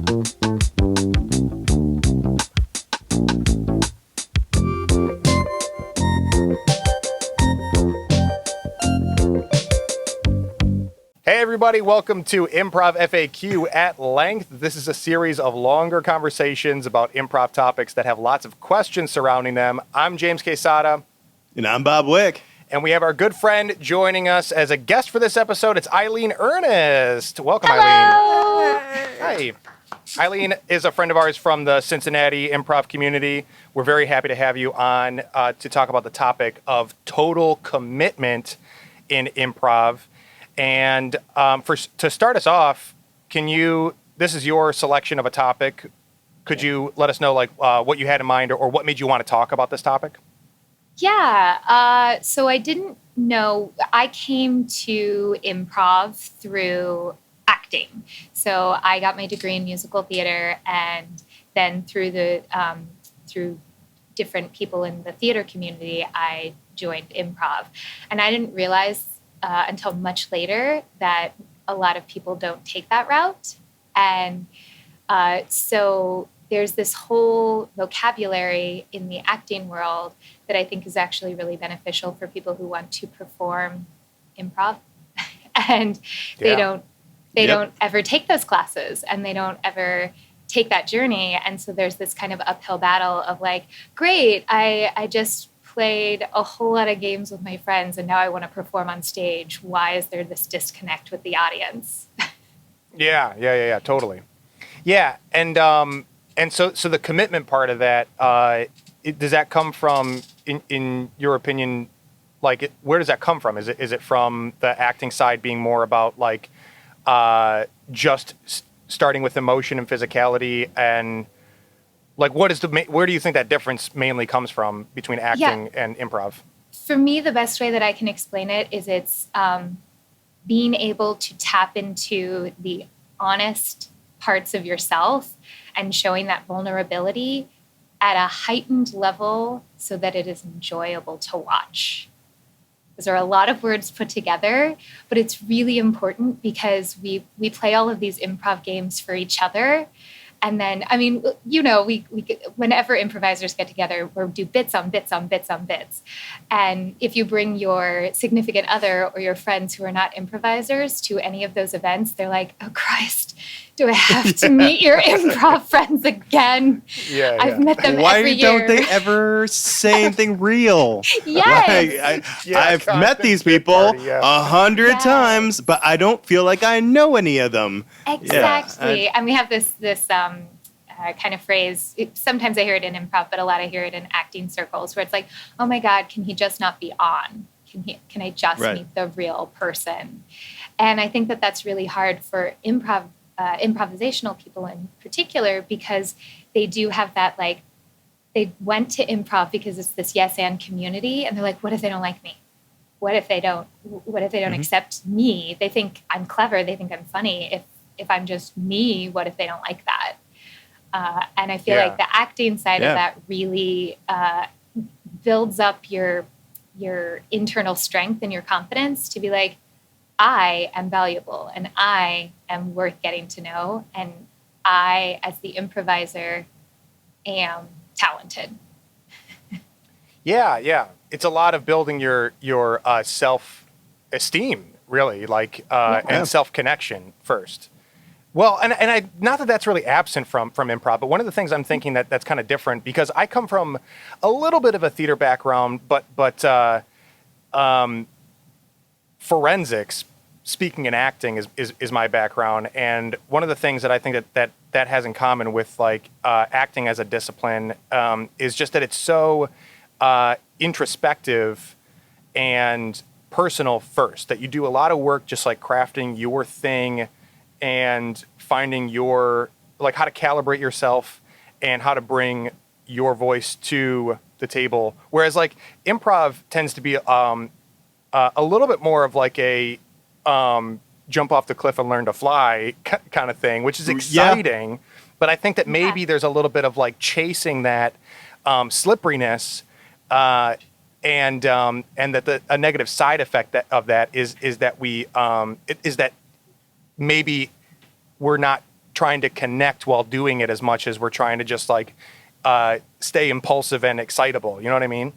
Hey everybody, welcome to Improv FAQ at Length. This is a series of longer conversations about improv topics that have lots of questions surrounding them. I'm James Quesada. And I'm Bob Wick. And we have our good friend joining us as a guest for this episode. It's Eileen Earnest. Welcome, Hello. Eileen. Hi. Eileen is a friend of ours from the Cincinnati improv community. We're very happy to have you on to talk about the topic of total commitment in improv. And to start us off, this is your selection of a topic. Could you let us know what you had in mind or what made you want to talk about this topic? Yeah. So I didn't know. I came to improv through acting. So I got my degree in musical theater, and then through different people in the theater community, I joined improv. And I didn't realize until much later that a lot of people don't take that route. And so there's this whole vocabulary in the acting world that I think is actually really beneficial for people who want to perform improv. And they don't ever take those classes, and they don't ever take that journey. And so there's this kind of uphill battle of great, I just played a whole lot of games with my friends, and now I want to perform on stage. Why is there this disconnect with the audience? Yeah, totally. Yeah, and so the commitment part of that, does that come from, in your opinion, where does that come from? Is it from the acting side being more about just starting with emotion and physicality, and where do you think that difference mainly comes from between acting and improv? For me, the best way that I can explain it is it's being able to tap into the honest parts of yourself and showing that vulnerability at a heightened level so that it is enjoyable to watch. Those are a lot of words put together, but it's really important because we play all of these improv games for each other. And then, we whenever improvisers get together, we do bits on bits on bits on bits. And if you bring your significant other or your friends who are not improvisers to any of those events, they're like, oh, Christ, do I have to meet your improv friends again? Yeah. I've met them Why every year. don't they ever say anything real? Yes. I've met these people 100 times, but I don't feel like I know any of them. Exactly. And we have this kind of phrase. Sometimes I hear it in improv, but a lot I hear it in acting circles where it's like, oh my God, can he just not be on? Can I just meet the real person? And I think that that's really hard for improvisational people in particular, because they do have that, they went to improv because it's this yes and community, and they're like, what if they don't like me? What if they don't accept me? They think I'm clever. They think I'm funny. If I'm just me, what if they don't like that? And I feel like the acting side of that really builds up your internal strength and your confidence to be like, I am valuable and I am worth getting to know, and I, as the improviser, am talented. Yeah. It's a lot of building your self-esteem, really, and self-connection first. Well, and I not that that's really absent from improv, but one of the things I'm thinking that's kind of different, because I come from a little bit of a theater background, but forensics, speaking and acting is my background. And one of the things that I think that has in common with acting as a discipline is just that it's so introspective and personal first, that you do a lot of work just crafting your thing and finding your, how to calibrate yourself and how to bring your voice to the table. Whereas improv tends to be a little bit more of a jump off the cliff and learn to fly kind of thing, which is exciting. Yeah. But I think that maybe there's a little bit of chasing that slipperiness, and that a negative side effect of that is that we is that maybe we're not trying to connect while doing it as much as we're trying to just like stay impulsive and excitable. You know what I mean?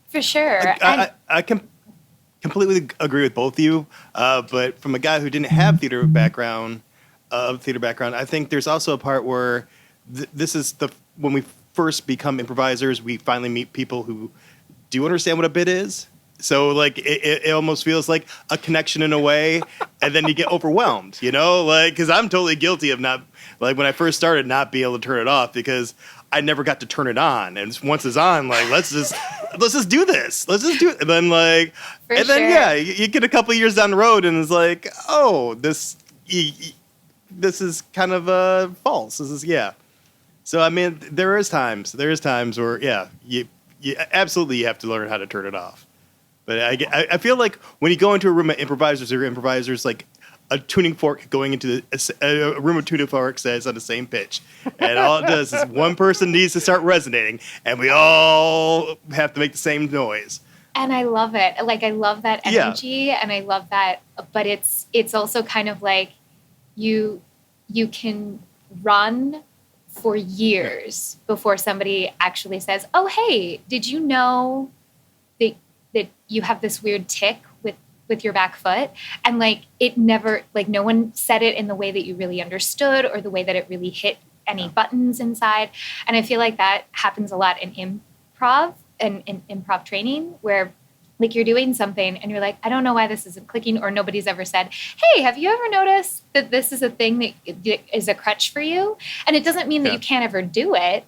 For sure. I can completely agree with both of you, but from a guy who didn't have theater background, I think there's also a part where this is when we first become improvisers, we finally meet people who do understand what a bit is. So like it almost feels like a connection in a way, and then you get overwhelmed, you know, like because I'm totally guilty of not like when I first started not being able to turn it off because I never got to turn it on, and once it's on, like let's just do this, let's just do it, and then like then you get a couple of years down the road, and it's like this is kind of false. This is So I mean, there is times where you absolutely have to learn how to turn it off. But I feel like when you go into a room of improvisers like a tuning fork going into a room of tuning forks that is on the same pitch. And all it does is one person needs to start resonating, and we all have to make the same noise. And I love it. Like, I love that energy, and I love that. But it's also kind of like you can run for years before somebody actually says, oh, hey, did you know that you have this weird tick with your back foot? And like it never, like no one said it in the way that you really understood or the way that it really hit any buttons inside. And I feel like that happens a lot in improv and in improv training where like you're doing something and you're like, I don't know why this isn't clicking, or nobody's ever said, hey, have you ever noticed that this is a thing that is a crutch for you? And it doesn't mean that you can't ever do it.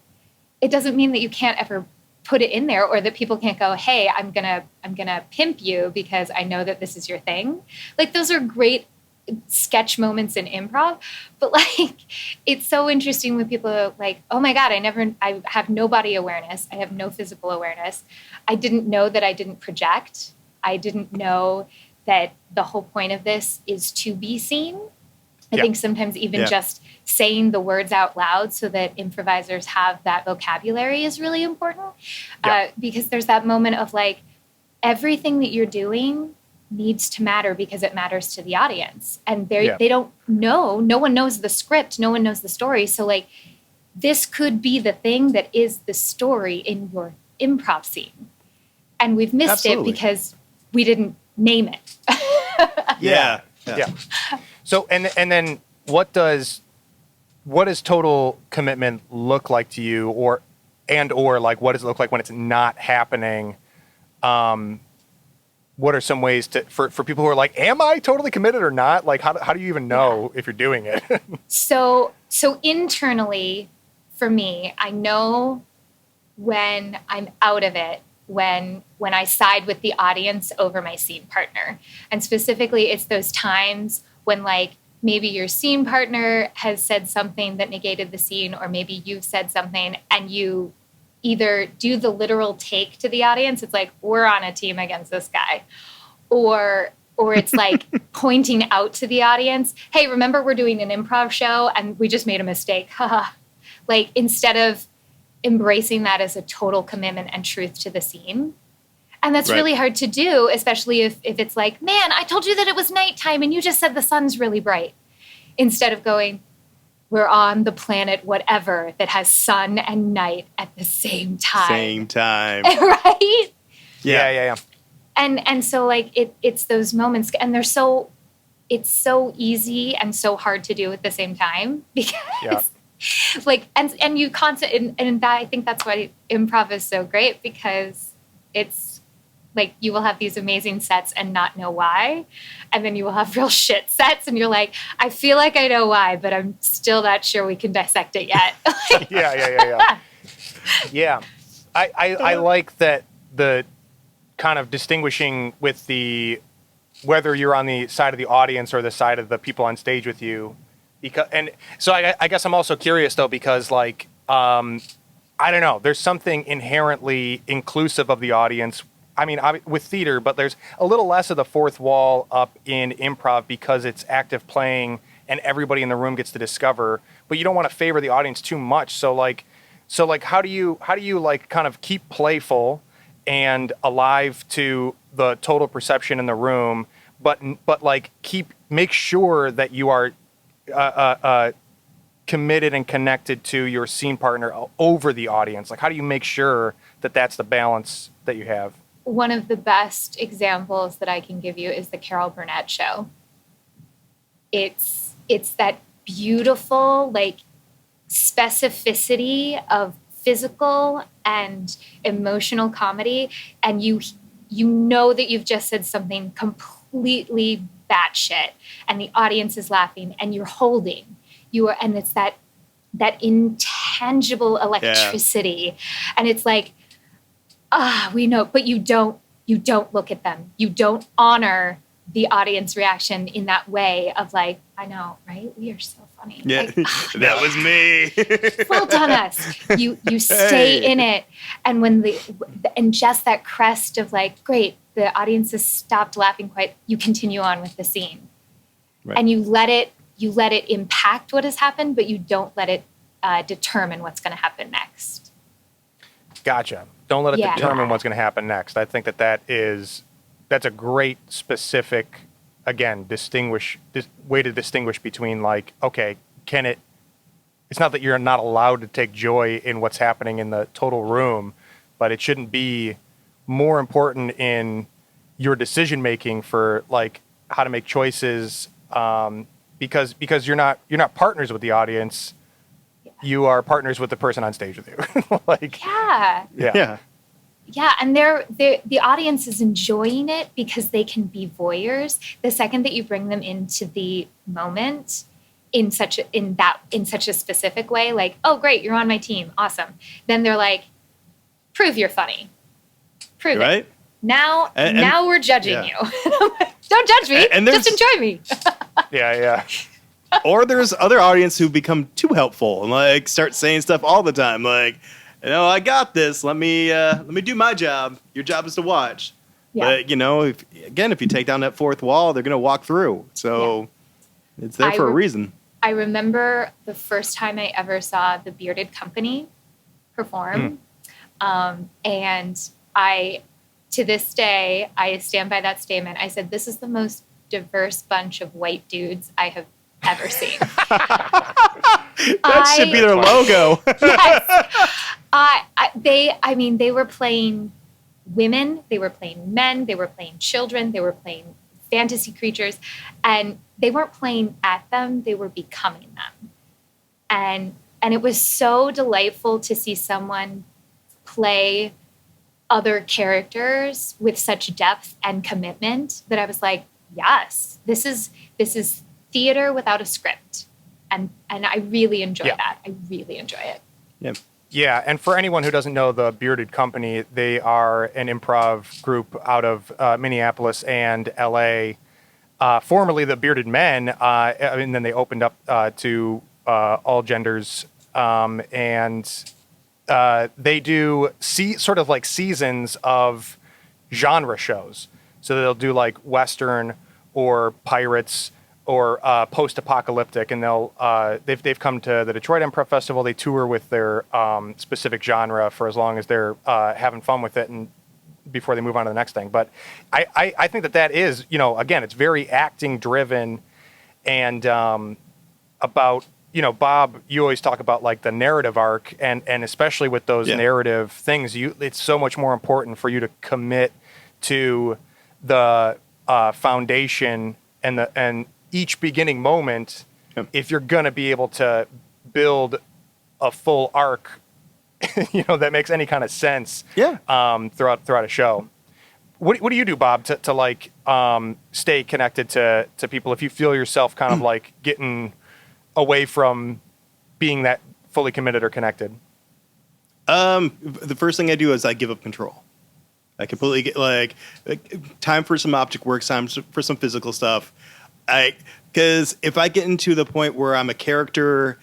It doesn't mean that you can't ever put it in there, or that people can't go, hey, I'm gonna pimp you because I know that this is your thing. Like those are great sketch moments in improv, but like it's so interesting when people are like, oh my God, I have no body awareness. I have no physical awareness. I didn't know that I didn't project. I didn't know that the whole point of this is to be seen. I think sometimes even just saying the words out loud so that improvisers have that vocabulary is really important because there's that moment of like everything that you're doing needs to matter because it matters to the audience. And they don't know. No one knows the script. No one knows the story. So like this could be the thing that is the story in your improv scene. And we've missed it because we didn't name it. Yeah. So and then what does total commitment look like to you, or like what does it look like when it's not happening? What are some ways for people who are like, am I totally committed or not? Like how do you even know if you're doing it? So internally for me, I know when I'm out of it, when I side with the audience over my scene partner. And specifically it's those times when like maybe your scene partner has said something that negated the scene, or maybe you've said something and you either do the literal take to the audience. It's like, we're on a team against this guy. Or it's like pointing out to the audience, hey, remember we're doing an improv show and we just made a mistake. Like instead of embracing that as a total commitment and truth to the scene. And that's really hard to do, especially if it's like, man, I told you that it was nighttime and you just said the sun's really bright. Instead of going, we're on the planet whatever that has sun and night at the same time. Right? Yeah. And so like it's those moments, and it's so easy and so hard to do at the same time because like and you and that, I think that's why improv is so great, because it's like you will have these amazing sets and not know why. And then you will have real shit sets and you're like, I feel like I know why, but I'm still not sure we can dissect it yet. Yeah. I like that the kind of distinguishing with whether you're on the side of the audience or the side of the people on stage with you. And so I guess I'm also curious though, because like, I don't know, there's something inherently inclusive of the audience. I mean, with theater, but there's a little less of the fourth wall up in improv because it's active playing and everybody in the room gets to discover, but you don't want to favor the audience too much. So like how do you like kind of keep playful and alive to the total perception in the room, but like make sure that you are committed and connected to your scene partner over the audience? Like, how do you make sure that that's the balance that you have? One of the best examples that I can give you is the Carol Burnett show. It's that beautiful, like, specificity of physical and emotional comedy, and you know that you've just said something completely batshit, and the audience is laughing, and you're holding. And it's that intangible electricity, and it's like, we know, but you don't look at them. You don't honor the audience reaction in that way of like, I know, right? We are so funny. Yeah, like, that was me. Well done, us. You stay in it, and when and just that crest of like, great, the audience has stopped laughing. You continue on with the scene, right. And you let it impact what has happened, but you don't let it determine what's going to happen next. Gotcha. Don't let it determine what's going to happen next. I think that's a great specific, again, way to distinguish between like, okay, it's not that you're not allowed to take joy in what's happening in the total room, but it shouldn't be more important in your decision making for like how to make choices, because you're not partners with the audience. You are partners with the person on stage with you. Like, yeah. Yeah, and the audience is enjoying it because they can be voyeurs. The second that you bring them into the moment in such a specific way, like, oh great, you're on my team, awesome. Then they're like, prove you're funny, prove right? it. Now we're judging you. Don't judge me. Just enjoy me. Yeah. Or there's other audience who become too helpful and like start saying stuff all the time, like, I got this. Let me do my job. Your job is to watch. Yeah. But if you take down that fourth wall, they're gonna walk through. So it's there for a reason. I remember the first time I ever saw the Bearded Company perform, and to this day, I stand by that statement. I said, "This is the most diverse bunch of white dudes I have ever seen." That should be their logo. Yes. They were playing women, they were playing men, they were playing children, they were playing fantasy creatures, and they weren't playing at them, they were becoming them. And it was so delightful to see someone play other characters with such depth and commitment that I was like, yes, this is theater without a script. And I really enjoy that. I really enjoy it. Yeah. Yeah, and for anyone who doesn't know the Bearded Company, they are an improv group out of Minneapolis and L.A., formerly the Bearded Men, and then they opened up to all genders, and they do sort of like seasons of genre shows. So they'll do like Western or Pirates or post-apocalyptic, and they've come to the Detroit Improv Festival. They tour with their specific genre for as long as they're having fun with it, and before they move on to the next thing. But I think that is, again, it's very acting driven, and about, Bob, you always talk about like the narrative arc, and especially with those narrative things, it's so much more important for you to commit to the foundation and each beginning moment, if you're going to be able to build a full arc, that makes any kind of sense. Throughout a show. What do you do, Bob, to like stay connected to people if you feel yourself kind of like getting away from being that fully committed or connected? The first thing I do is I give up control. I completely get like time for some object work, time for some physical stuff. Because if I get into the point where I'm a character,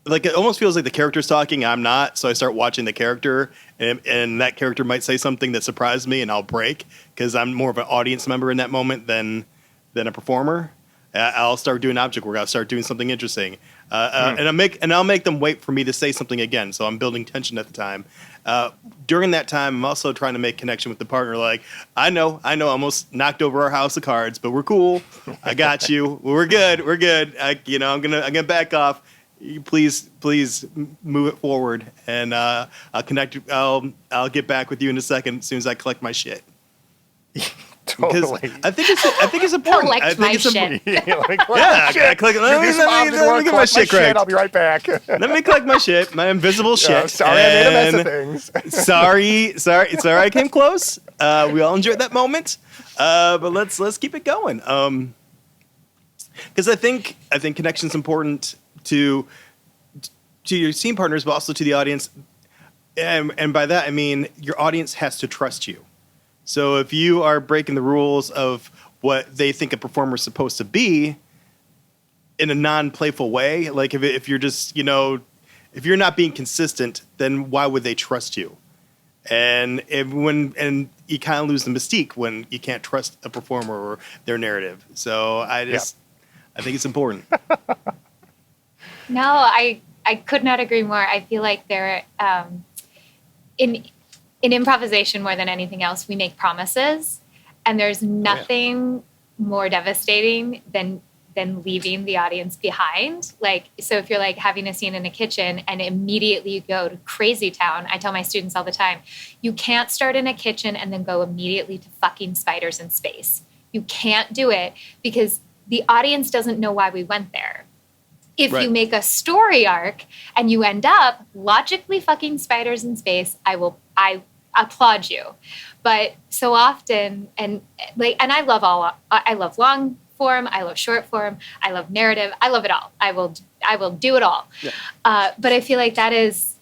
like it almost feels like the character's talking, I'm not. So I start watching the character, and that character might say something that surprised me, and I'll break because I'm more of an audience member in that moment than a performer. I'll start doing object work. I'll start doing something interesting, and I'll make them wait for me to say something again. So I'm building tension at the time. During that time, I'm also trying to make connection with the partner. Like, I know, I almost knocked over our house of cards, but we're cool. I got you. We're good. I'm gonna back off. please move it forward, and I'll connect. I'll get back with you in a second as soon as I collect my shit. Totally. Because I think it's important. Collect I think my it's shit. I collect. Let me get my shit correct. I'll be right back. Let me collect my shit, my invisible shit. Sorry, I made a mess of things. sorry, I came close. We all enjoyed that moment, but let's keep it going. Because I think connection's important to your scene partners, but also to the audience, and by that I mean your audience has to trust you. So if you are breaking the rules of what they think a performer is supposed to be in a non-playful way, like if you're just, if you're not being consistent, then why would they trust you? And you kind of lose the mystique when you can't trust a performer or their narrative. So I think it's important. No, I could not agree more. I feel like there, in improvisation more than anything else, we make promises, and there's nothing more devastating than leaving the audience behind. Like, so if you're like having a scene in a kitchen and immediately you go to crazy town, I tell my students all the time, you can't start in a kitchen and then go immediately to fucking spiders in space. You can't do it because the audience doesn't know why we went there. If you make a story arc and you end up logically fucking spiders in space, I applaud you. But so often, and I love long form, I love short form, I love narrative, I love it all. I will do it all. Yeah. But I feel like that is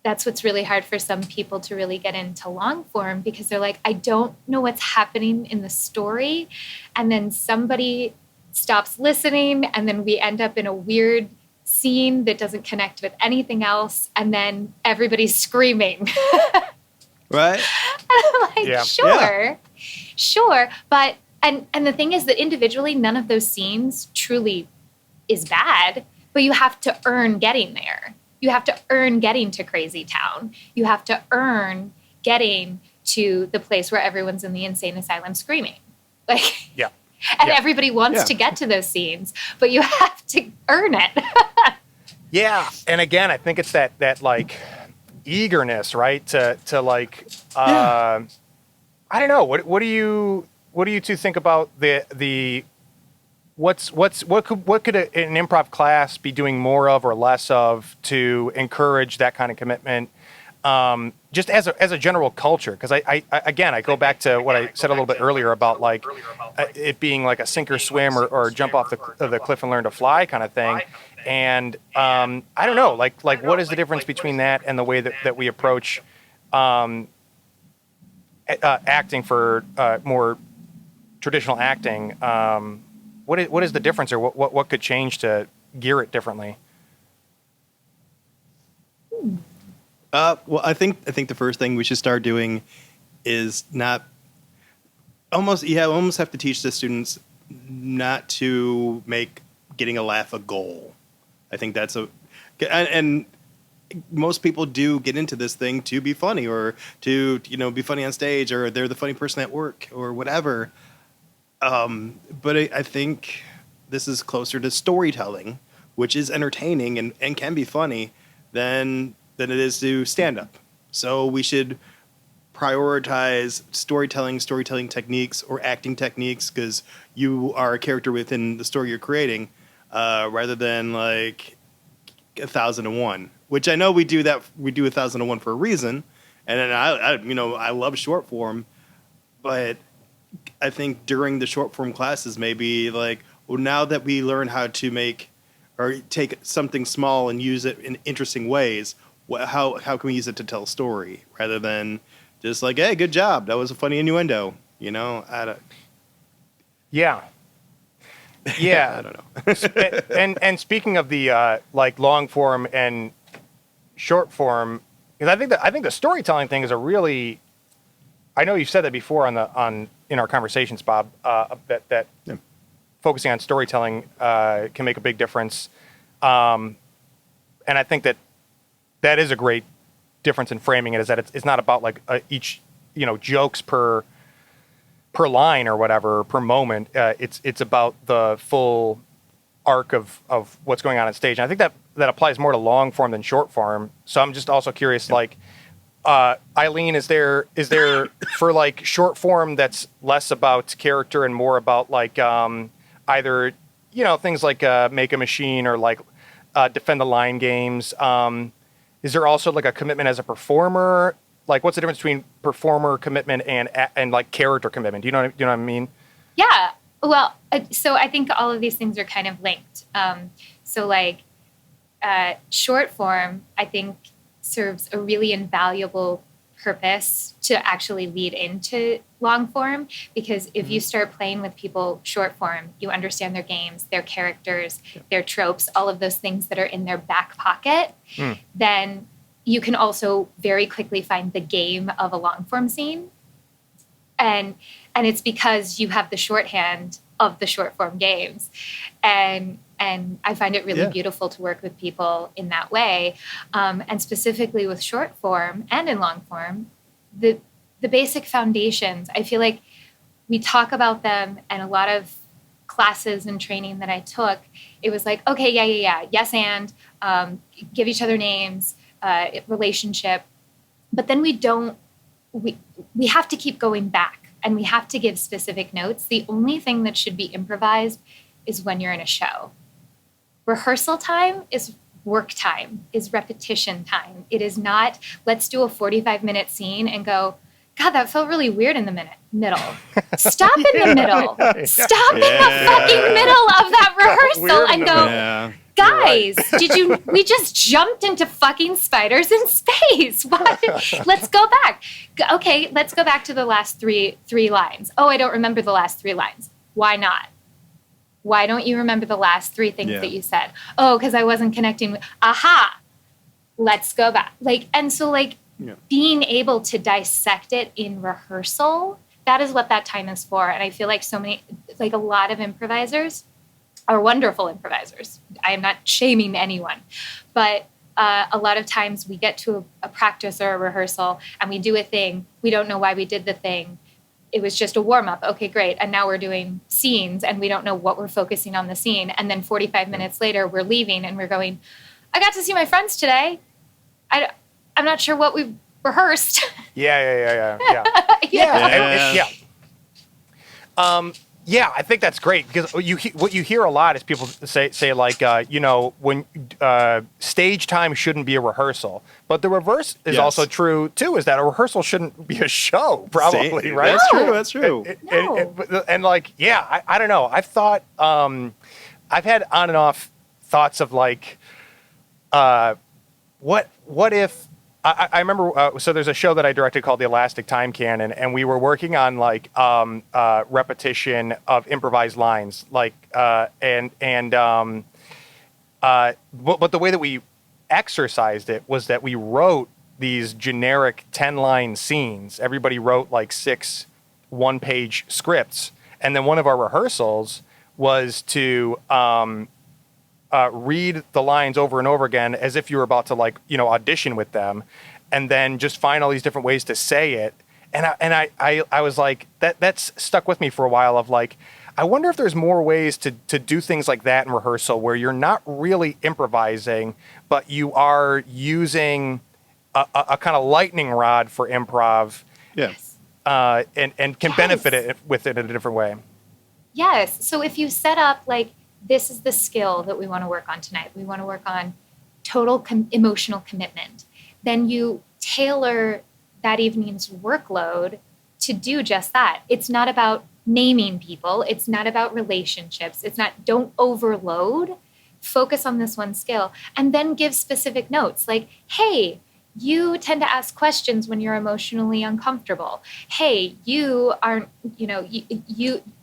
that's what's really hard for some people to really get into long form, because they're like, I don't know what's happening in the story, and then somebody stops listening, and then we end up in a weird scene that doesn't connect with anything else, and then everybody's screaming. Right? I'm like, sure. But and the thing is that individually, none of those scenes truly is bad, but you have to earn getting there. You have to earn getting to Crazy Town. You have to earn getting to the place where everyone's in the insane asylum screaming. And everybody wants to get to those scenes, but you have to earn it. Yeah, and again, I think it's that like eagerness, right? To like, I don't know. What do you two think about the what could an improv class be doing more of or less of to encourage that kind of commitment? Just as a general culture, because I go back to what I said a little bit earlier about like it being like a sink or swim or jump off the cliff and learn to fly kind of thing. And I don't know, like what is the difference between that and the way that we approach acting for more traditional acting? What is the difference, or what could change to gear it differently? Well, I think the first thing we should start doing is almost have to teach the students not to make getting a laugh a goal. I think that's and most people do get into this thing to be funny, or to be funny on stage, or they're the funny person at work or whatever. But I think this is closer to storytelling, which is entertaining and can be funny, than it is to stand up. So we should prioritize storytelling techniques or acting techniques, because you are a character within the story you're creating, rather than like 1001, which I know we do 1001 for a reason. And then I love short form, but I think during the short form classes, maybe like, well, now that we learn how to make or take something small and use it in interesting ways, how can we use it to tell a story rather than just like, hey, good job, that was a funny innuendo, Yeah. Yeah. I don't know. and speaking of the like long form and short form, because I think the storytelling thing is a really, I know you've said that before in our conversations, Bob, that focusing on storytelling can make a big difference, and I think that is a great difference in framing it, is that it's not about like each jokes per line or whatever per moment. It's about the full arc of what's going on stage. And I think that applies more to long form than short form. So I'm just also curious, like, Eileen, is there for like short form that's less about character and more about like either, you know, things like Make a Machine or like Defend the Line games. Is there also like a commitment as a performer? Like, what's the difference between performer commitment and like character commitment? Do you know what I mean? Yeah. Well, so I think all of these things are kind of linked. So like short form, I think serves a really invaluable purpose to actually lead into long form, because if you start playing with people short form, you understand their games, their characters, their tropes, all of those things that are in their back pocket, then you can also very quickly find the game of a long form scene. And it's because you have the shorthand of the short form games. And I find it really beautiful to work with people in that way. And specifically with short form and in long form, the basic foundations, I feel like we talk about them, and a lot of classes and training that I took, it was like, okay, yeah. Yes, and give each other names, relationship. But then we have to keep going back, and we have to give specific notes. The only thing that should be improvised is when you're in a show. Rehearsal time is work time, is repetition time. It is not, let's do a 45-minute scene and go, God, that felt really weird in the middle. Stop in the middle. Stop in the fucking middle of that rehearsal and go, guys, we just jumped into fucking spiders in space. What? Let's go back. Okay, let's go back to the last three lines. Oh, I don't remember the last 3 lines. Why not? Why don't you remember the last 3 things that you said? Oh, because I wasn't connecting. Aha. Let's go back. Being able to dissect it in rehearsal, that is what that time is for. And I feel like a lot of improvisers are wonderful improvisers. I am not shaming anyone. But a lot of times we get to a practice or a rehearsal and we do a thing. We don't know why we did the thing. It was just a warm-up. Okay, great. And now we're doing scenes and we don't know what we're focusing on the scene. And then 45 minutes later, we're leaving and we're going, I got to see my friends today. I'm not sure what we rehearsed. Yeah. I think that's great, because what you hear a lot is people say like, when stage time shouldn't be a rehearsal. But the reverse is also true, too, is that a rehearsal shouldn't be a show, probably, right? That's true. I don't know. I've thought, I've had on and off thoughts of like, what if, I remember, so there's a show that I directed called The Elastic Time Canon, and we were working on like repetition of improvised lines, like but the way that we exercised it was that we wrote these generic 10-line scenes. Everybody wrote like 6 one-page scripts, and then one of our rehearsals was to read the lines over and over again as if you were about to audition with them, and then just find all these different ways to say it. And I was like, that's stuck with me for a while, of like, I wonder if there's more ways to do things like that in rehearsal where you're not really improvising, but you are using a kind of lightning rod for improv. Yes. And can benefit with it in a different way. Yes. So if you set up like, this is the skill that we want to work on tonight. We want to work on total emotional commitment. Then you tailor that evening's workload to do just that. It's not about naming people. It's not about relationships. Don't overload. Focus on this one skill. And then give specific notes like, hey, you tend to ask questions when you're emotionally uncomfortable. Hey, you aren't,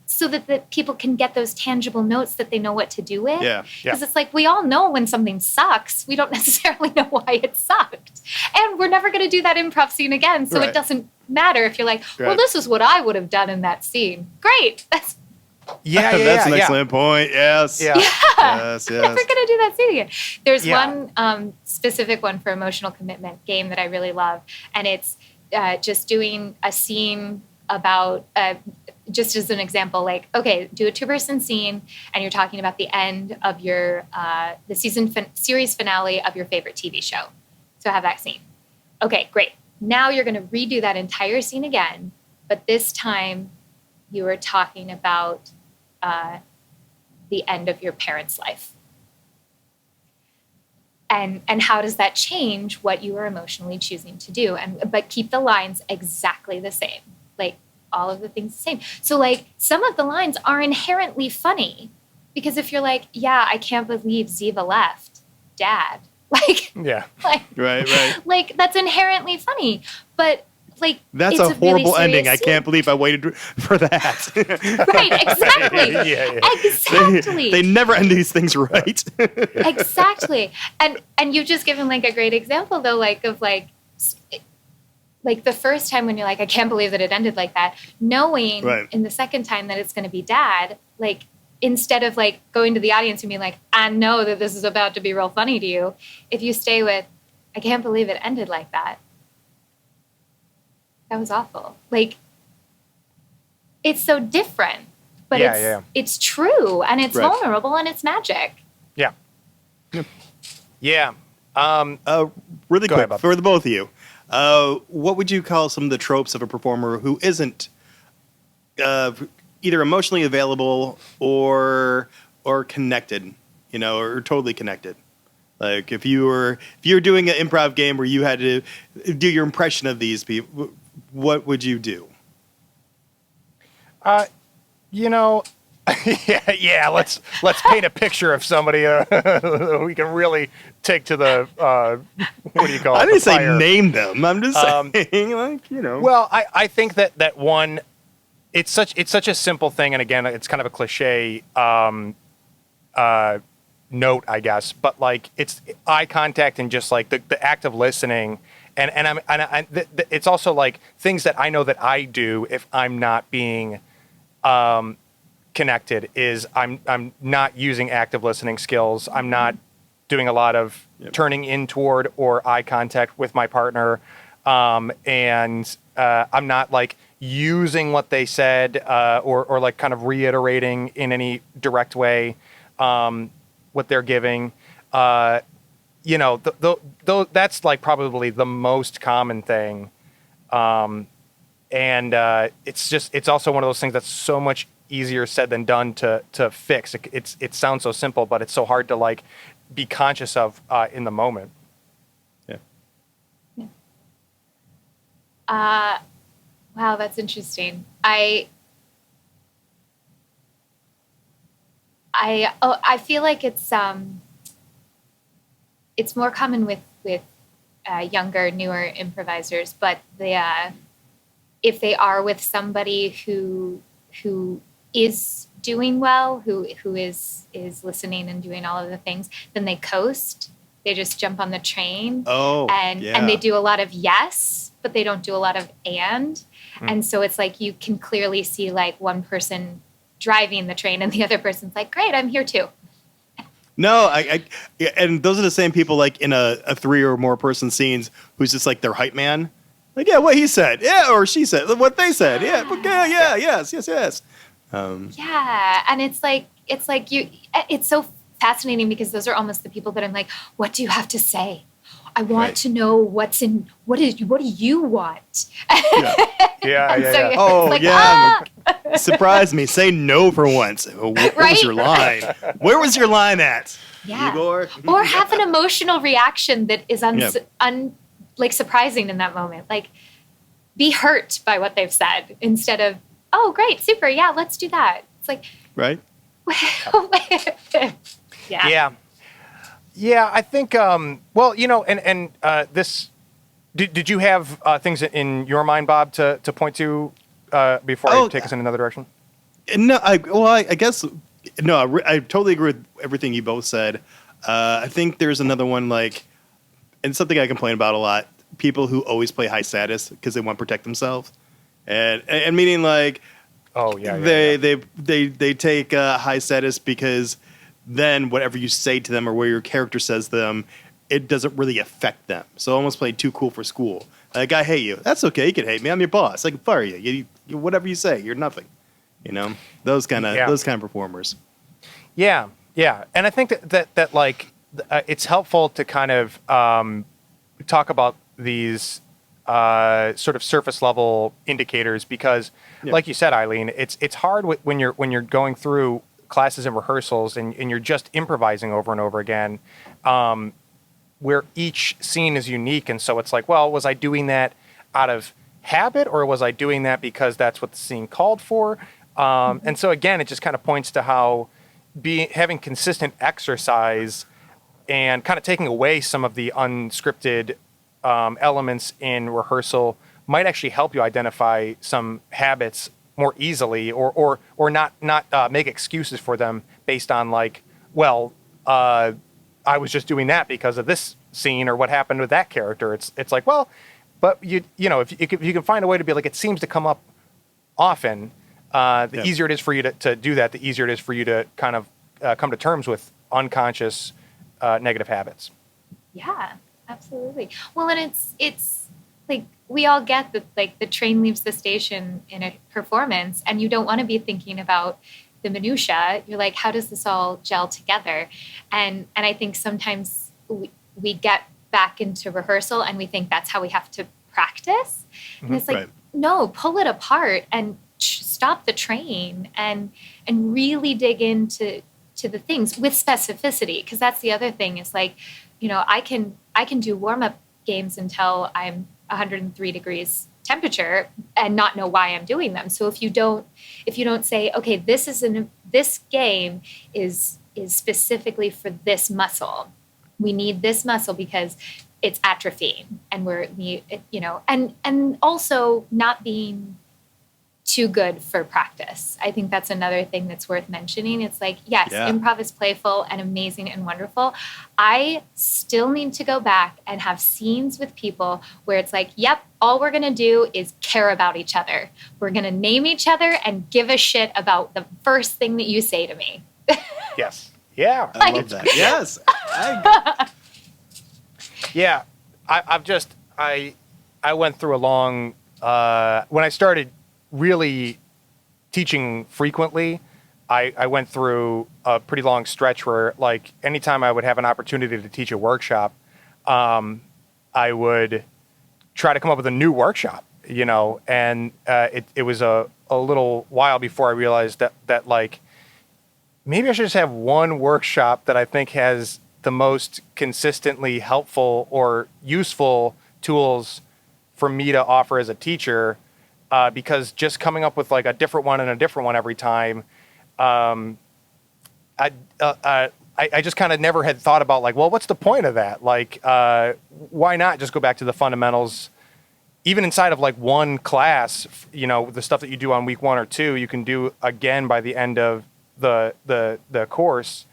so that the people can get those tangible notes that they know what to do with. Yeah. Because it's like, we all know when something sucks. We don't necessarily know why it sucked. And we're never going to do that improv scene again. So It doesn't matter if you're like, well, this is what I would have done in that scene. Great. That's That's an excellent point. Yes. Yeah. Yes. Never going to do that scene again. There's one specific one for emotional commitment game that I really love. And it's just doing a scene about, just as an example, like, okay, do a 2-person scene and you're talking about the end of your, the series finale of your favorite TV show. So have that scene. Okay, great. Now you're going to redo that entire scene again, but this time you are talking about the end of your parents' life. And how does that change what you are emotionally choosing to do? But keep the lines exactly the same. Like, all of the things the same. So, like, some of the lines are inherently funny because if you're like, yeah, I can't believe Ziva left, Dad. Like, Yeah. Like, Right. Like, that's inherently funny. But, like, That's it's a horrible really ending. I scene. can't believe I waited for that. Right, exactly. Yeah. Exactly. They never end these things right. Exactly. And you've just given, like, a great example, though, like, of, like the first time when you're like, I can't believe that it ended like that, knowing in the second time that it's going to be Dad, like, instead of, like, going to the audience and being like, I know that this is about to be real funny to you, if you stay with, I can't believe it ended like that. That was awful. Like, it's so different, but it's true, and it's vulnerable, and it's magic. Yeah. Yeah. Really Go quick, ahead, Bob. for the both of you, what would you call some of the tropes of a performer who isn't either emotionally available or connected, or totally connected? Like, if you were doing an improv game where you had to do your impression of these people, what would you do? Let's paint a picture of somebody we can really take to the what do you call it? I didn't say fire. name them. I'm just saying, like, Well, I think that one, it's such a simple thing, and again, it's kind of a cliche note, I guess, but like it's eye contact and just like the act of listening, and it's also like things that I know that I do if I'm not being connected is I'm not using active listening skills. I'm not doing a lot of turning in toward or eye contact with my partner, and I'm not like using what they said or like kind of reiterating in any direct way what they're giving. That's like probably the most common thing. And it's also one of those things that's so much easier said than done to fix. It sounds so simple, but it's so hard to like be conscious of in the moment. Yeah. Wow, that's interesting. I feel like it's more common with younger, newer improvisers, but if they are with somebody who is doing well, who is listening and doing all of the things, then they coast. They just jump on the train. And they do a lot of yes, but they don't do a lot of and. And so it's like you can clearly see like one person driving the train and the other person's like, great, I'm here too. No, and those are the same people like in a 3 or more person scenes who's just like their hype man. Like, yeah, what he said. Yeah, or she said. What they said. Yeah, yes. Yeah, and it's so fascinating because those are almost the people that I'm like, what do you have to say? I want to know what do you want? Surprise me. Say no for once. What was your line? Where was your line at? Yeah. Igor? Or have an emotional reaction that is like surprising in that moment. Like, be hurt by what they've said instead of, oh, great, super, yeah, let's do that. It's like, right? Yeah, I think, this, did you have things in your mind, Bob, to point to before I take us in another direction? No, I guess, no, I totally agree with everything you both said. I think there's another one, like, and something I complain about a lot, people who always play high status because they want to protect themselves. And meaning like, they take high status because then whatever you say to them or where your character says to them it doesn't really affect them. So almost playing too cool for school. Like, I hate you. That's okay. You can hate me. I'm your boss. I can fire you. You whatever you say, you're nothing. You know, those kind of performers. Yeah, yeah, and I think that like it's helpful to kind of talk about these sort of surface level indicators because, like you said, Eileen, it's hard when you're going through classes and rehearsals and you're just improvising over and over again, where each scene is unique, and so it's like, well, was I doing that out of habit or was I doing that because that's what the scene called for? And so again, it just kind of points to how having consistent exercise and kind of taking away some of the unscripted elements in rehearsal might actually help you identify some habits more easily, or not make excuses for them based on like, well, I was just doing that because of this scene or what happened with that character. It's like, well, but you know, if you can find a way to be like, it seems to come up often, the easier it is for you to do that, the easier it is for you to kind of come to terms with unconscious negative habits. Yeah, absolutely. Well, and it's like we all get that, like the train leaves the station in a performance and you don't want to be thinking about the minutia. You're like, how does this all gel together? And I think sometimes we get back into rehearsal and we think that's how we have to practice. And it's like, no, pull it apart and stop the train and really dig into the things with specificity. Because that's the other thing is like, you know, I can do warm-up games until I'm 103 degrees temperature and not know why I'm doing them. So if you don't say, okay, this game is specifically for this muscle. We need this muscle because it's atrophying, and and also not being too good for practice. I think that's another thing that's worth mentioning. It's like, yes, improv is playful and amazing and wonderful. I still need to go back and have scenes with people where it's like, yep, all we're going to do is care about each other. We're going to name each other and give a shit about the first thing that you say to me. Yes. Yeah. I love that. Yes. Yeah. I went through a long, when I started really teaching frequently, I went through a pretty long stretch where, like, anytime I would have an opportunity to teach a workshop, I would try to come up with a new workshop, you know, and it was a little while before I realized that like, maybe I should just have one workshop that I think has the most consistently helpful or useful tools for me to offer as a teacher, because just coming up with like a different one every time, I just kind of never had thought about like, well, what's the point of that? Like, why not just go back to the fundamentals? Even inside of like one class, you know, the stuff that you do on week 1 or 2, you can do again by the end of the course,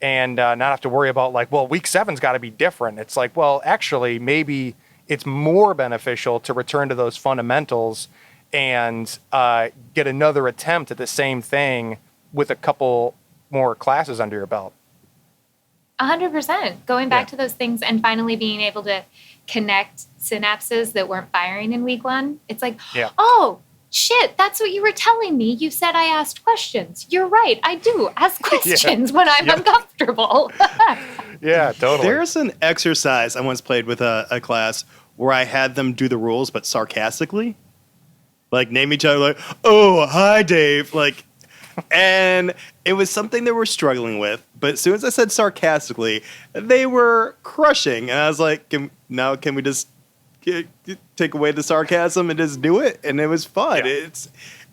and not have to worry about like, well, week 7's got to be different. It's like, well, actually, maybe it's more beneficial to return to those fundamentals and get another attempt at the same thing with a couple more classes under your belt. 100%. Going back to those things and finally being able to connect synapses that weren't firing in week 1. It's like, oh, shit, that's what you were telling me. You said I asked questions. You're right. I do ask questions when I'm uncomfortable. Yeah, totally. There's an exercise I once played with a class where I had them do the rules, but sarcastically. Like, name each other, like, oh, hi, Dave. Like, and it was something they were struggling with. But as soon as I said sarcastically, they were crushing. And I was like, can we just take away the sarcasm and just do it? And it was fun. Yeah.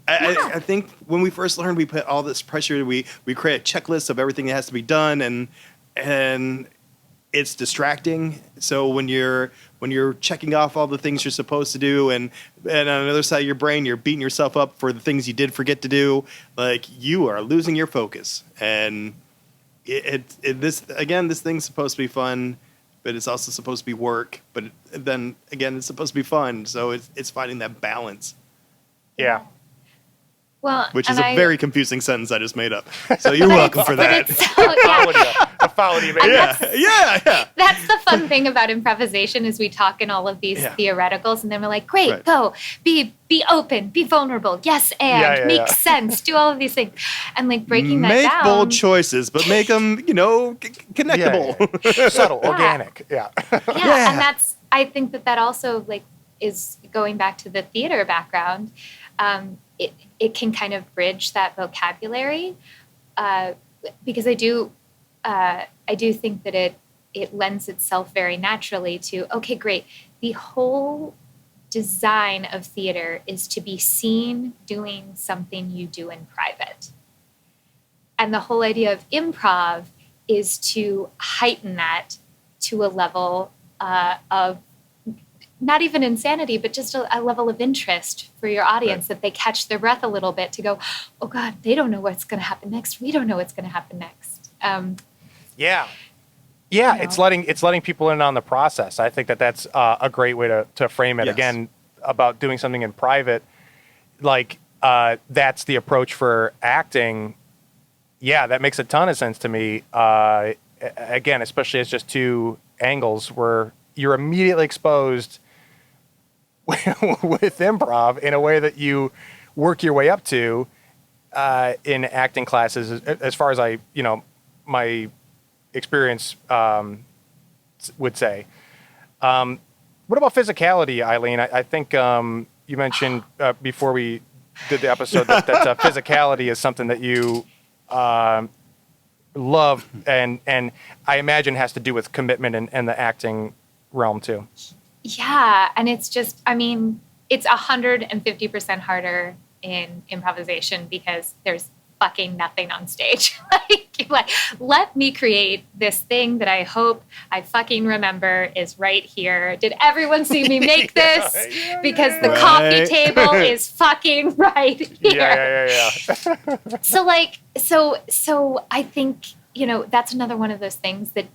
I think when we first learned, we put all this pressure. We create a checklist of everything that has to be done, and it's distracting. So when you're checking off all the things you're supposed to do, and on the other side of your brain, you're beating yourself up for the things you did forget to do, like, you are losing your focus. And this thing's supposed to be fun, but it's also supposed to be work. But then again, it's supposed to be fun. So it's finding that balance. Yeah. Well, which is a very confusing sentence I just made up. So you're welcome for that. followed you, And man. Yeah. That's the fun thing about improvisation is we talk in all of these theoreticals, and then we're like, great, go, be open, be vulnerable, yes, and make sense, do all of these things. And like breaking that down. Make bold choices, but make them, connectable. Yeah. Subtle, organic. Yeah. And I think that also like is going back to the theater background. It can kind of bridge that vocabulary because I do think that it lends itself very naturally to, okay, great. The whole design of theater is to be seen doing something you do in private. And the whole idea of improv is to heighten that to a level of not even insanity, but just a level of interest for your audience, that they catch their breath a little bit to go, oh God, they don't know what's going to happen next. We don't know what's going to happen next. It's letting people in on the process. I think that's a great way to frame it. Yes. Again, about doing something in private, like that's the approach for acting. Yeah, that makes a ton of sense to me. Again, especially as just two angles where you're immediately exposed with improv in a way that you work your way up to in acting classes, as far as my experience would say. What about physicality, Eileen? I think you mentioned before we did the episode that physicality is something that you love, and I imagine has to do with commitment and the acting realm too. Yeah, and it's just, it's 150% harder in improvisation because there's fucking nothing on stage. like, let me create this thing that I hope I fucking remember is right here. Did everyone see me make this? Because the coffee table is fucking right here. So I think, that's another one of those things that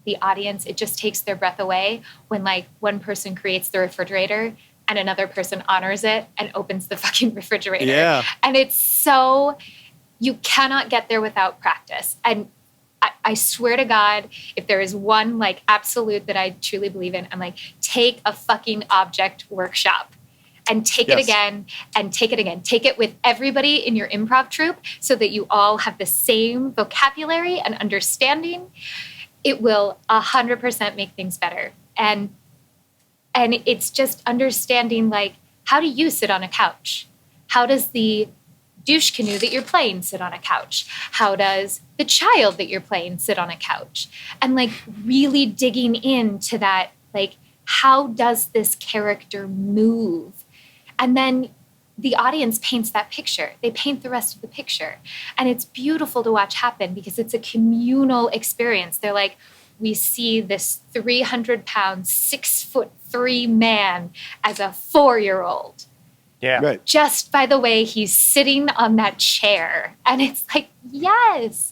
the audience, it just takes their breath away when like one person creates the refrigerator and another person honors it and opens the fucking refrigerator. Yeah. And it's so, you cannot get there without practice. And I swear to God, if there is one like absolute that I truly believe in, I'm like, take a fucking object workshop and take it again and take it again. Take it with everybody in your improv troupe so that you all have the same vocabulary and understanding. It will 100% make things better. And it's just understanding, like, how do you sit on a couch? How does the douche canoe that you're playing sit on a couch? How does the child that you're playing sit on a couch? And, like, really digging into that, like, how does this character move? And then the audience paints that picture. They paint the rest of the picture. And it's beautiful to watch happen because it's a communal experience. They're like, we see this 300-pound, 6'3" man as a 4-year-old. Yeah. Right. Just by the way he's sitting on that chair. And it's like, yes.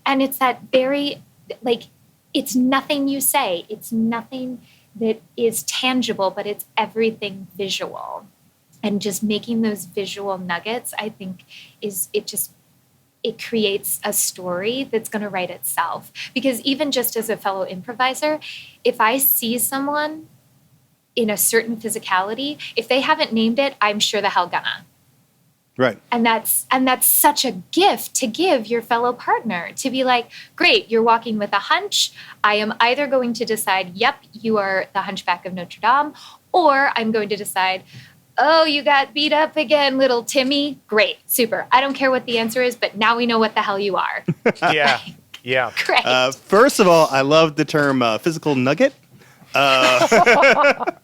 And it's that very, like, it's nothing you say. It's nothing that is tangible, but it's everything visual. And just making those visual nuggets, I think, it creates a story that's going to write itself. Because even just as a fellow improviser, if I see someone in a certain physicality, if they haven't named it, I'm sure the hell gonna. Right. And that's such a gift to give your fellow partner, to be like, great, you're walking with a hunch. I am either going to decide, yep, you are the Hunchback of Notre Dame, or I'm going to decide, oh, you got beat up again, little Timmy. Great, super. I don't care what the answer is, but now we know what the hell you are. Yeah. Great. First of all, I love the term physical nugget. But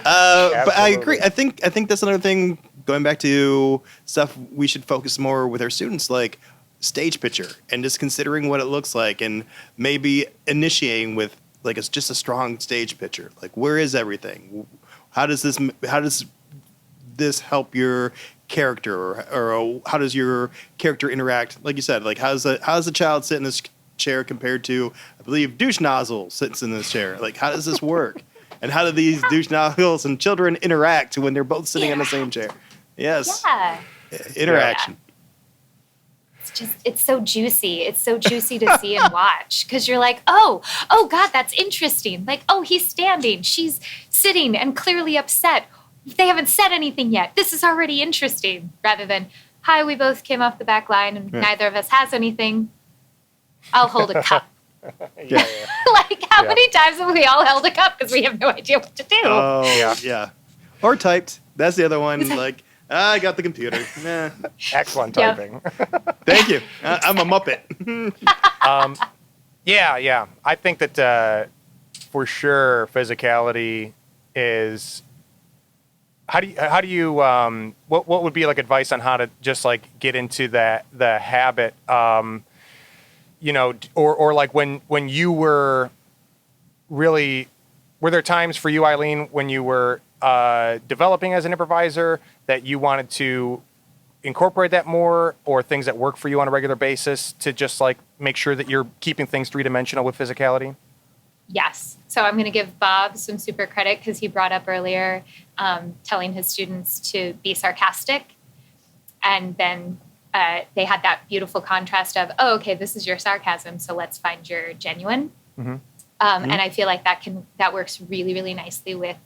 I agree. I think that's another thing, going back to stuff we should focus more with our students, like stage picture and just considering what it looks like, and maybe initiating with like it's just a strong stage picture. Like, where is everything? How does this help your character, or how does your character interact? Like you said, like how does a child sit in this chair compared to, I believe, douche nozzle sits in this chair? Like, how does this work? And how do these douche nozzles and children interact when they're both sitting in the same chair? Yes. Yeah. Interaction. it's so juicy. It's so juicy to see and watch because you're like, oh God, that's interesting. Like, oh, he's standing, she's sitting and clearly upset. They haven't said anything yet. This is already interesting. Rather than, hi, we both came off the back line and neither of us has anything. I'll hold a cup. Yeah. Like, how many times have we all held a cup because we have no idea what to do? Oh, yeah. Or typed. That's the other one. Like, I got the computer. Nah. Excellent typing. Thank you. I'm a Muppet. Yeah. I think that for sure physicality is. How do you what would be like advice on how to just like get into the habit, you know, or like when you were really, were there times for you, Eileen, when you were developing as an improviser that you wanted to incorporate that more, or things that work for you on a regular basis to just like make sure that you're keeping things three-dimensional with physicality? Yes. So I'm going to give Bob some super credit because he brought up earlier telling his students to be sarcastic. And then they had that beautiful contrast of, oh, okay, this is your sarcasm, so let's find your genuine. Mm-hmm. And I feel like that works really, really nicely with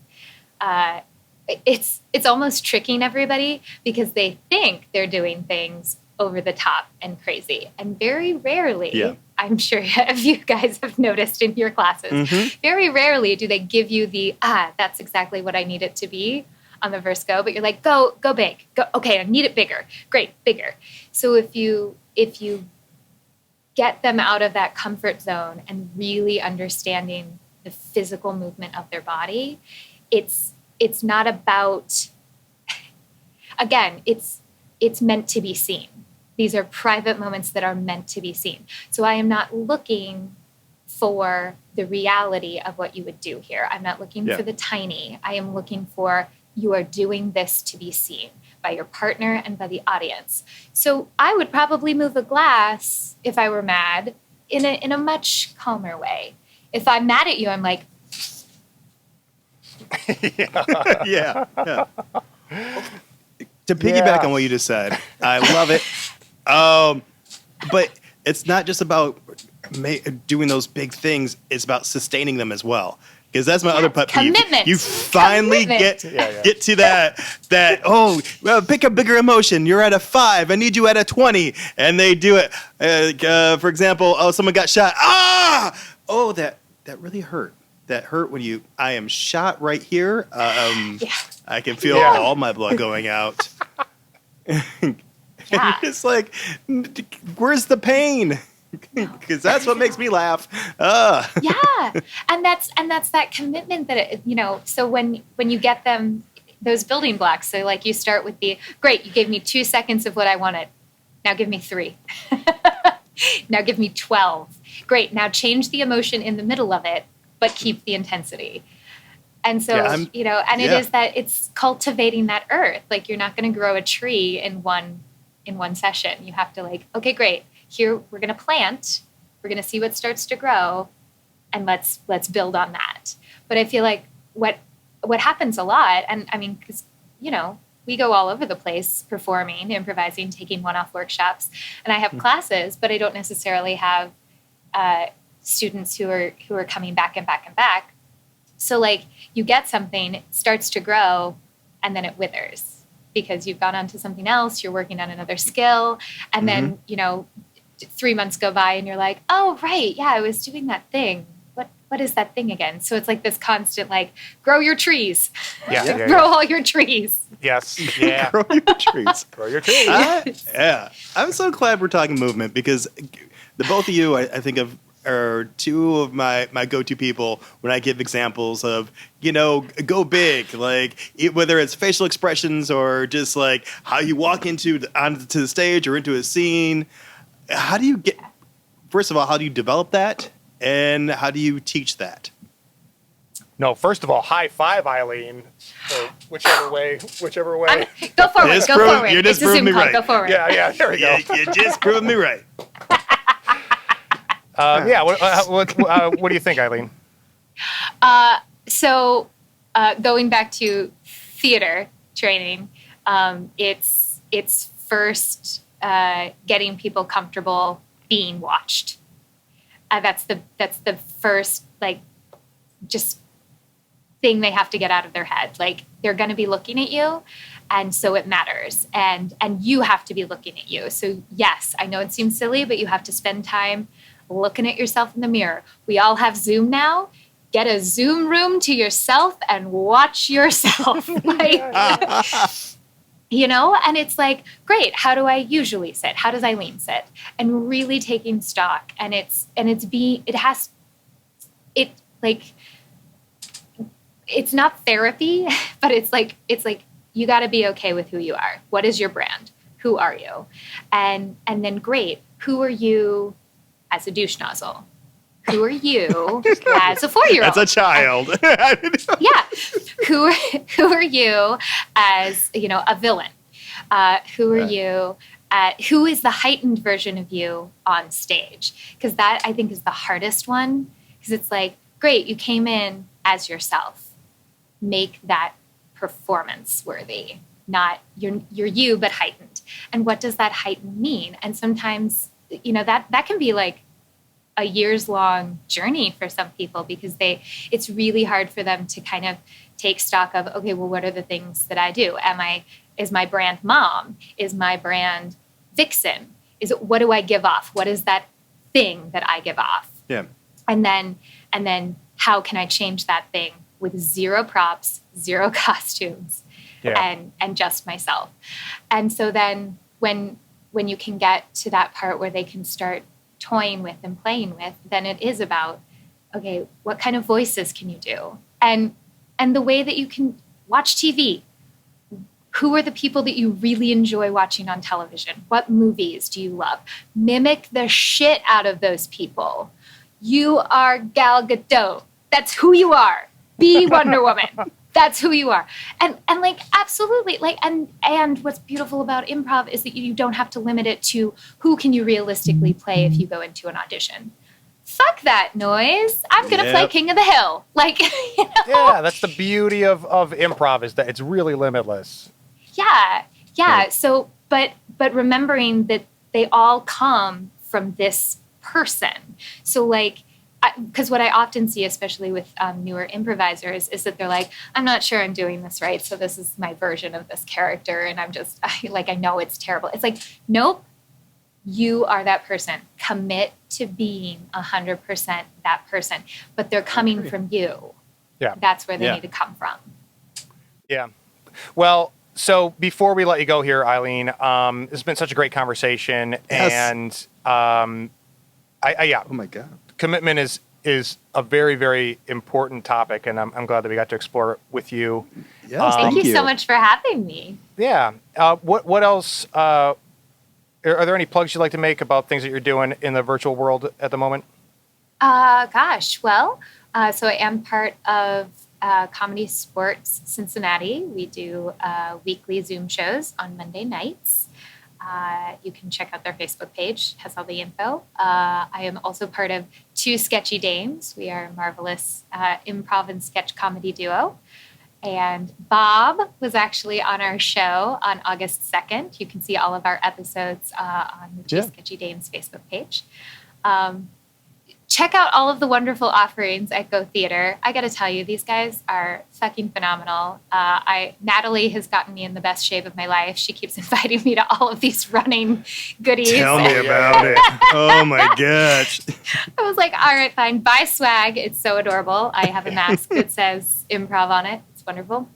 it's almost tricking everybody because they think they're doing things over the top and crazy. And very rarely, I'm sure if you guys have noticed in your classes, very rarely do they give you the, that's exactly what I need it to be on the first go. But you're like, go big. Go, okay, I need it bigger. Great, bigger. So if you get them out of that comfort zone and really understanding the physical movement of their body, it's not about, again, it's meant to be seen. These are private moments that are meant to be seen. So I am not looking for the reality of what you would do here. I'm not looking for the tiny. I am looking for, you are doing this to be seen by your partner and by the audience. So I would probably move a glass if I were mad in a much calmer way. If I'm mad at you, I'm like, yeah. To piggyback on what you just said, I love it. But it's not just about doing those big things. It's about sustaining them as well. Because that's my other pet peeve. You finally get to that, oh, well, pick a bigger emotion. You're at a 5. I need you at a 20. And they do it. For example, oh, someone got shot. Oh, that really hurt. That hurt when I am shot right here. I can feel all my blood going out. You're just like, where's the pain? Because that's what makes me laugh. Yeah, and that's that commitment that So when you get them those building blocks, so like you start with great. You gave me 2 seconds of what I wanted. Now give me 3. Now give me 12. Great. Now change the emotion in the middle of it, but keep the intensity. And so, it is that it's cultivating that earth. Like you're not going to grow a tree in one session. You have to okay, great. Here we're going to plant. We're going to see what starts to grow, and let's build on that. But I feel like what happens a lot, and I mean, because we go all over the place performing, improvising, taking one-off workshops, and I have classes, but I don't necessarily have students who are coming back and back and back. So you get something, it starts to grow, and then it withers because you've gone on to something else, you're working on another skill, and then 3 months go by and you're like, oh right, yeah, I was doing that thing. What is that thing again? So it's like this constant grow your trees. Grow all your trees. Yes. Yeah. Grow your trees. Grow your trees. I'm so glad we're talking movement because the both of you, I think of, are two of my go-to people when I give examples of, go big, whether it's facial expressions or just how you walk onto the stage or into a scene. How do you first of all, how do you develop that? And how do you teach that? No, first of all, high five, Eileen. Or whichever way. Go forward. You're just proving me right. Go forward. Yeah, there we go. You just proved me right. What do you think, Eileen? So going back to theater training, it's first getting people comfortable being watched. That's the first, like, just thing they have to get out of their head. Like, they're going to be looking at you, and so it matters. And you have to be looking at you. So yes, I know it seems silly, but you have to spend time looking at yourself in the mirror. We all have Zoom now. Get a Zoom room to yourself and watch yourself. Like, you know, and it's like, great. How do I usually sit? How does Eileen sit? And really taking stock. And it's not therapy, but it's like you got to be okay with who you are. What is your brand? Who are you? And then great. Who are you as a douche nozzle? Who are you as a 4-year-old? As a child. Yeah. Who are you as, you know, a villain? Who are you? Who is the heightened version of you on stage? Because that, I think, is the hardest one. Because it's like, great, you came in as yourself. Make that performance worthy. Not you're you, but heightened. And what does that heightened mean? And sometimes, you know, that can be like a years-long journey for some people, because it's really hard for them to kind of take stock of, okay, well, what are the things that I do? Is my brand mom? Is my brand vixen? What do I give off? What is that thing that I give off? Yeah. And then how can I change that thing with 0 props, 0 costumes, and just myself? And so then when you can get to that part where they can start toying with and playing with, then it is about, okay, what kind of voices can you do? And the way that you can watch TV. Who are the people that you really enjoy watching on television? What movies do you love? Mimic the shit out of those people. You are Gal Gadot. That's who you are. Be Wonder Woman. That's who you are. And like, absolutely. Like, and what's beautiful about improv is that you don't have to limit it to who can you realistically play if you go into an audition. Fuck that noise. I'm going to play King of the Hill. Like, you know? Yeah, that's the beauty of improv, is that it's really limitless. Yeah. So, but remembering that they all come from this person. So like, because what I often see, especially with newer improvisers, is that they're like, I'm not sure I'm doing this right, so this is my version of this character, and I know it's terrible. It's like, nope, you are that person. Commit to being 100% that person, but they're coming from you. Yeah. That's where they need to come from. Yeah. Well, so before we let you go here, Eileen, it's been such a great conversation, and oh my God. Commitment is a very, very important topic, and I'm glad that we got to explore it with you. Yes, thank you so much for having me. Yeah. What else? Are there any plugs you'd like to make about things that you're doing in the virtual world at the moment? Gosh, well, so I am part of Comedy Sportz Cincinnati. We do weekly Zoom shows on Monday nights. You can check out their Facebook page. It has all the info. I am also part of Two Sketchy Dames. We are a marvelous improv and sketch comedy duo. And Bob was actually on our show on August 2nd. You can see all of our episodes on the Two Sketchy Dames Facebook page. Check out all of the wonderful offerings at Go Theater. I got to tell you, these guys are fucking phenomenal. Natalie has gotten me in the best shape of my life. She keeps inviting me to all of these running goodies. Tell me about it. Oh my gosh. I was like, all right, fine. Buy swag. It's so adorable. I have a mask that says improv on it. It's wonderful.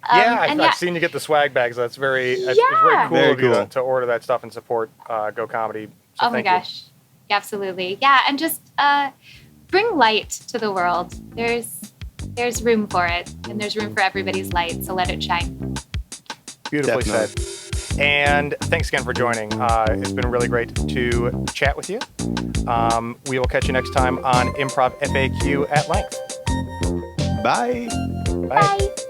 I've seen you get the swag bags. That's very cool of you to order that stuff and support Go Comedy. So my gosh. Absolutely. Yeah, and just bring light to the world. There's room for it, and there's room for everybody's light, so let it shine. Beautifully said. And thanks again for joining. It's been really great to chat with you. We will catch you next time on Improv FAQ at length. Bye. Bye.